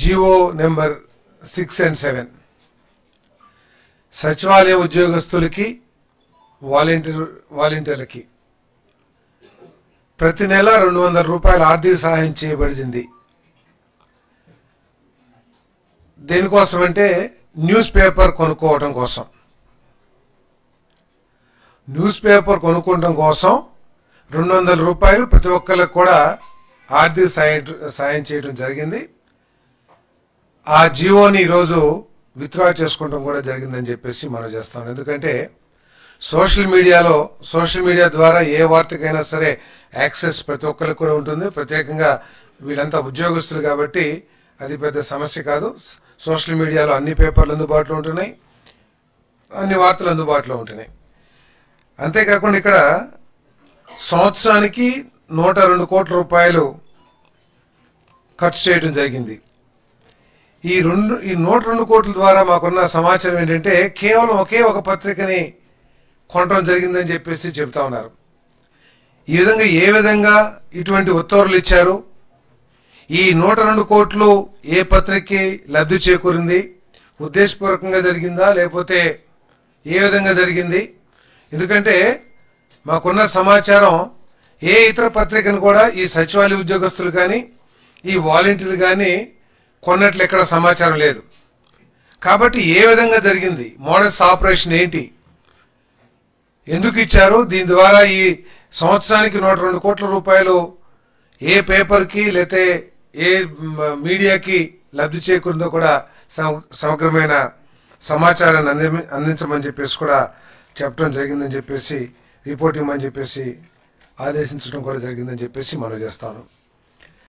GO number 6 and 7 సచివాలయ ఉద్యోగస్తులకి వాలంటీర్లకి ప్రతి నెల 200 రూపాయల ఆర్థిక సహాయం చేయబడింది. దేనికోసం అంటే న్యూస్ పేపర్ కొనుక్కోవడం కోసం. న్యూస్ పేపర్ కొనుక్కోవడం కోసం 200 రూపాయలు ప్రతి ఒక్కరికి కూడా ఆర్థిక సాయం చేయడం జరిగింది. ఆ జీవోని ఈరోజు విత్డ్రా చేసుకోవడం కూడా జరిగిందని చెప్పేసి మనం చేస్తాం. ఎందుకంటే సోషల్ మీడియా ద్వారా ఏ వార్తకైనా సరే యాక్సెస్ ప్రతి ఒక్కరికి కూడా ఉంటుంది. ప్రత్యేకంగా వీళ్ళంతా ఉద్యోగస్తులు కాబట్టి అది పెద్ద సమస్య కాదు. సోషల్ మీడియాలో అన్ని పేపర్లు అందుబాటులో ఉంటున్నాయి, అన్ని వార్తలు అందుబాటులో ఉంటున్నాయి. అంతేకాకుండా ఇక్కడ సంవత్సరానికి 102 కోట్ల రూపాయలు ఖర్చు చేయడం జరిగింది. ఈ 102 కోట్ల ద్వారా మాకున్న సమాచారం ఏంటంటే కేవలం ఒకే ఒక పత్రికని కొనడం జరిగిందని చెప్పేసి చెప్తా ఉన్నారు. ఏ విధంగా ఇటువంటి ఉత్తర్వులు ఇచ్చారు, ఈ 102 కోట్లు ఏ పత్రికకి లబ్ధి చేకూరింది, ఉద్దేశపూర్వకంగా జరిగిందా లేకపోతే ఏ విధంగా జరిగింది? ఎందుకంటే మాకున్న సమాచారం ఏ ఇతర పత్రికను కూడా ఈ సచివాలయ ఉద్యోగస్తులు కానీ ఈ వాలంటీర్లు కానీ కొన్నట్లు ఎక్కడ సమాచారం లేదు. కాబట్టి ఏ విధంగా జరిగింది, మోడస్ ఆపరేషన్ ఏంటి, ఎందుకు ఇచ్చారు, దీని ద్వారా ఈ సంవత్సరానికి 102 కోట్ల రూపాయలు ఏ పేపర్కి లేతే ఏ మీడియాకి లబ్ధి చేకూరిందో కూడా సమగ్రమైన సమాచారాన్ని అందించమని చెప్పేసి కూడా చెప్పడం జరిగిందని చెప్పేసి రిపోర్ట్ ఇవ్వమని చెప్పేసి ఆదేశించడం కూడా జరిగిందని చెప్పేసి మనం చేస్తాను.